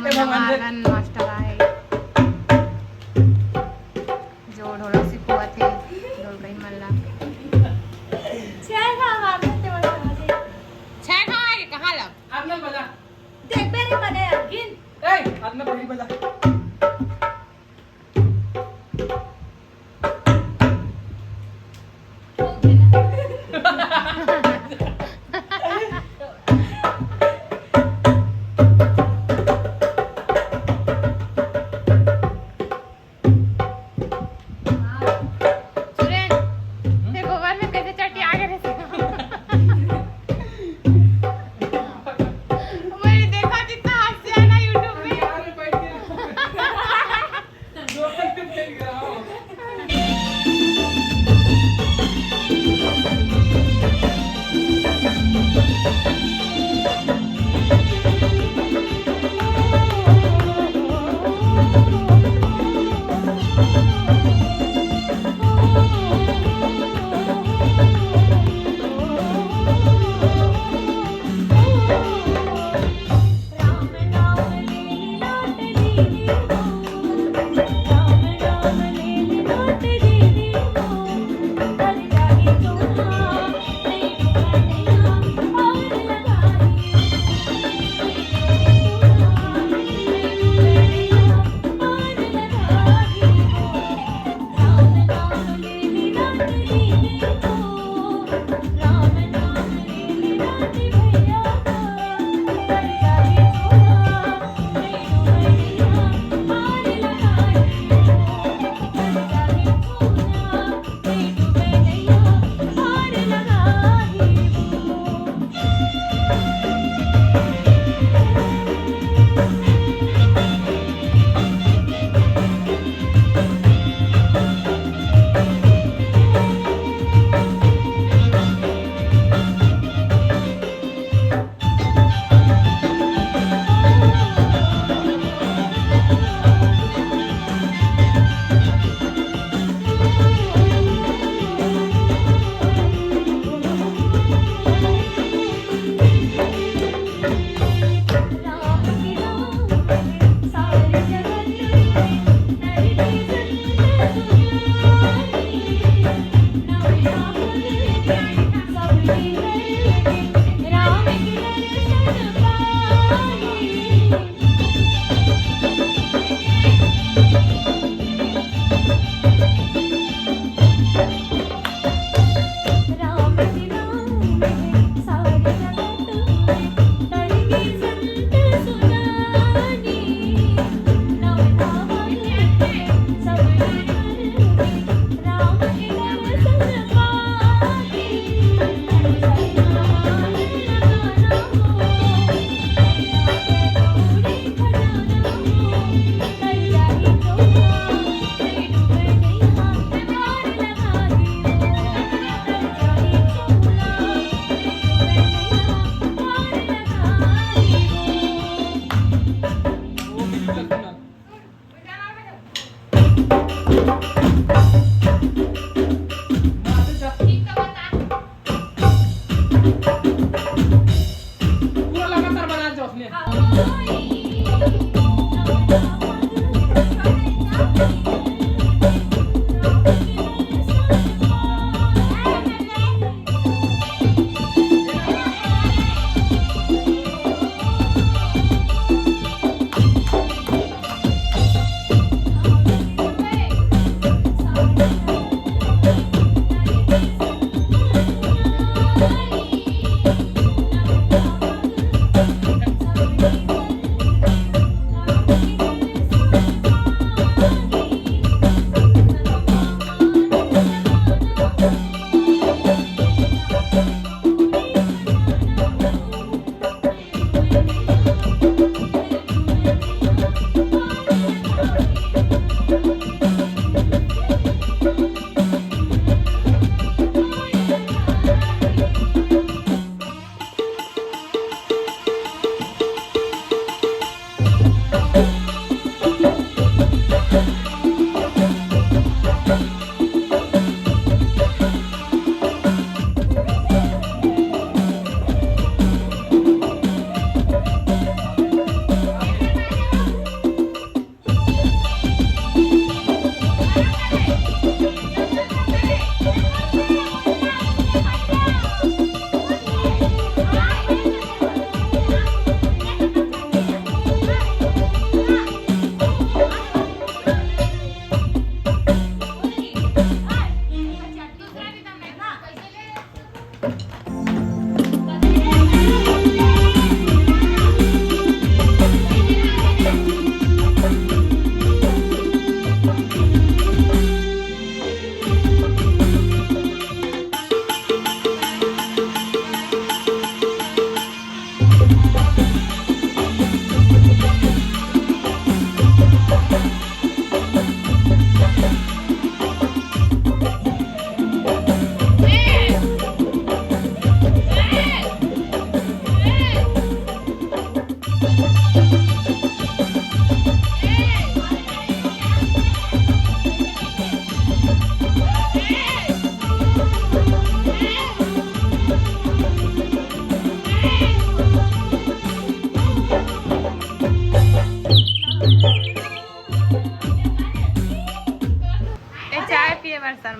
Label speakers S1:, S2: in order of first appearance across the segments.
S1: मला मारगन मास्टर आहे जो ढोलक शिकवत है ढोल रही मला छह खाएंगे कहाँ लग
S2: आपने बजा
S3: देख मेरे बने गिन
S2: ए आपने पहली बजा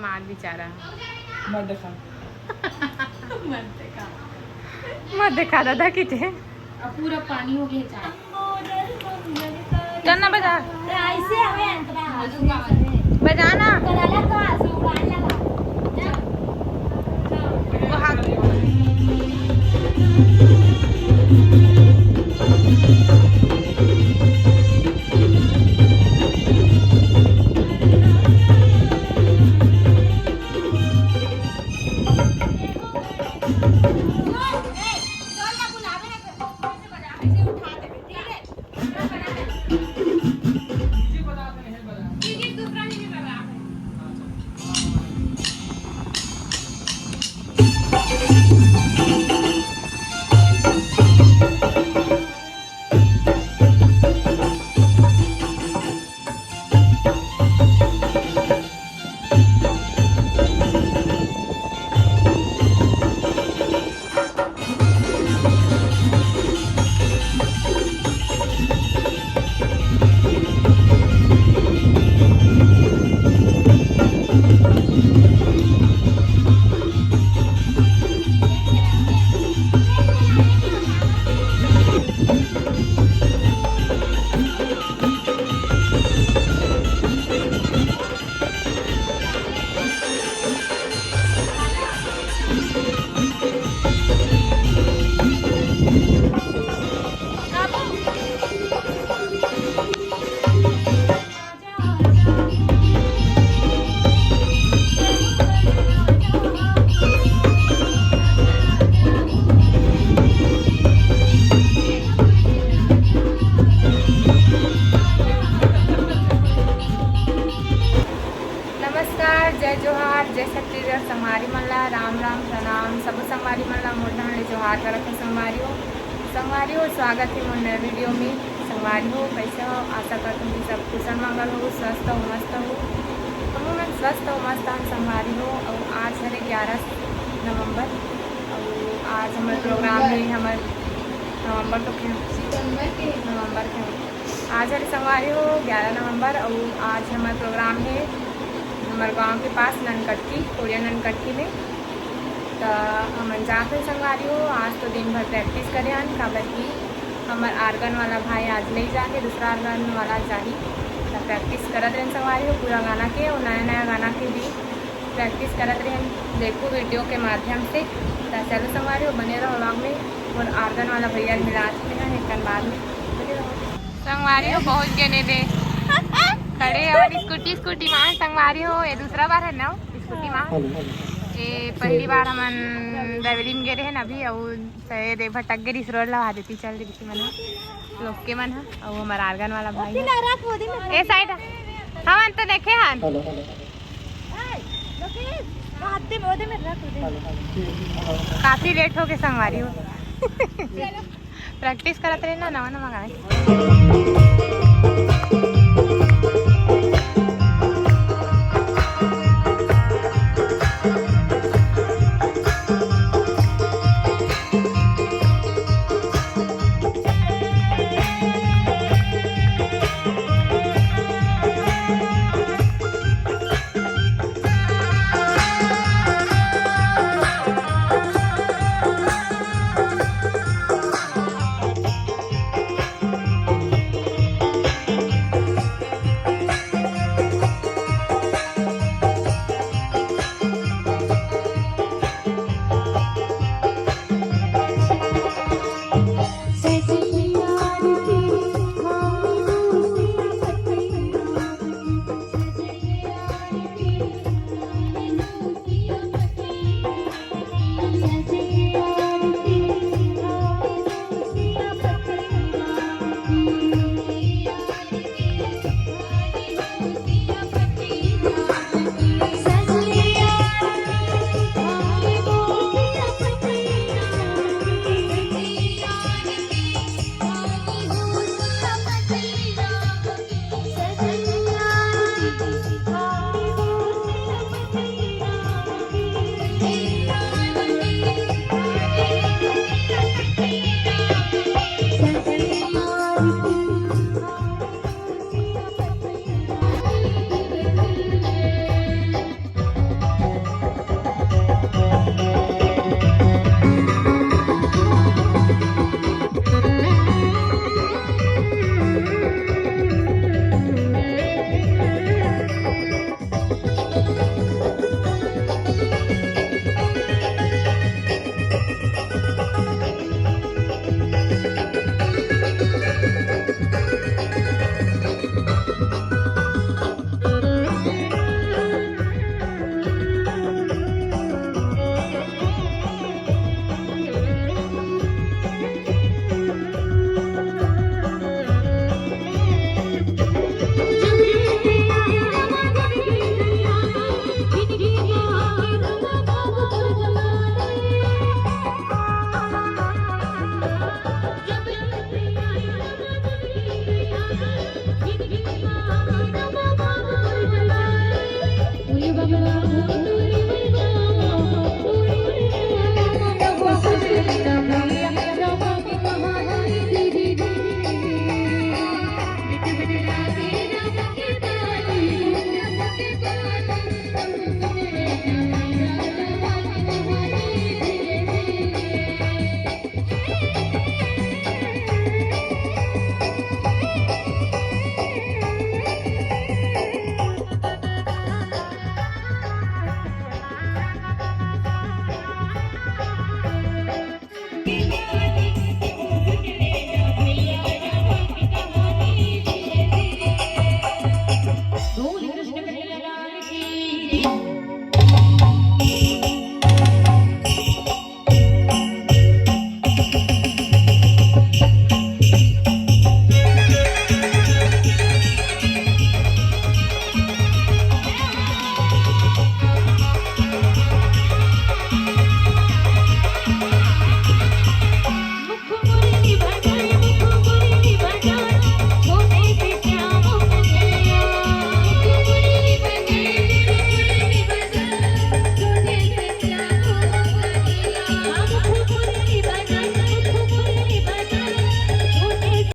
S1: मार बेचारा
S2: मत देखा
S1: मत देखा दादा किथे
S3: अब पूरा पानी हो गया चाय
S1: चल ना बजा
S3: ऐसे हमें अंतरा
S1: बजाना
S3: कराला तो आसू उड़ान लगा
S1: वहाँ नमस्कार, जय जोहार, जय छत्तीसगढ़। संगवारी मन ला राम राम प्रणाम। सब संगवारी मन ला मोर ढंग ले जोहार करत है। संगवारी हो स्वागत है मोर नए वीडियो में। संगवारी हो कैसे हो? आशा करती हूँ कि सब कुशल मंगल हो, स्वस्थ हो, मस्त हो। हम मैं स्वस्थ हो, मस्त हम संगवारी हो। और आज है 11 नवंबर और आज हमारे प्रोग्राम है हमारे नवंबर तो नवंबर के आज है संगवारी हो 11 नवंबर और आज हमारा प्रोग्राम है हमारे गांव के पास ननकट्टी कोरिया ननकट्टी में। तो हम जाते संगवारी हो आज तो दिन भर प्रैक्टिस करे हन काबर कि हमार आर्गन वाला भाई आज ले जाके दूसरा आर्गन वाला जाही। तो प्रैक्टिस करत रहें संगवारी हो पूरा गाना के और नया नया गाना के भी प्रैक्टिस करत रहें। देखो वीडियो के माध्यम से। तो चलो संगवारी हो बने रहो व्लॉग में और आर्गन वाला भैया मिला चुके हैं एक बाद में बने रहो। संगवारी हो पहुँच गए ने दे खड़े और स्कूटी मां संगवारी हो। ये दूसरा बार है ना स्कूटी मां। ये पहली बार हमन ड्राइवरी में गए हैं अभी और शायद भटक गई इस रोड लगा देती चल रही मन लोग के मन है और हमारा आर्गन वाला भाई ए साइड हम तो देखे हन काफी लेट हो गए संगवारी हो। प्रैक्टिस करते रहे ना नवा नवा गाने।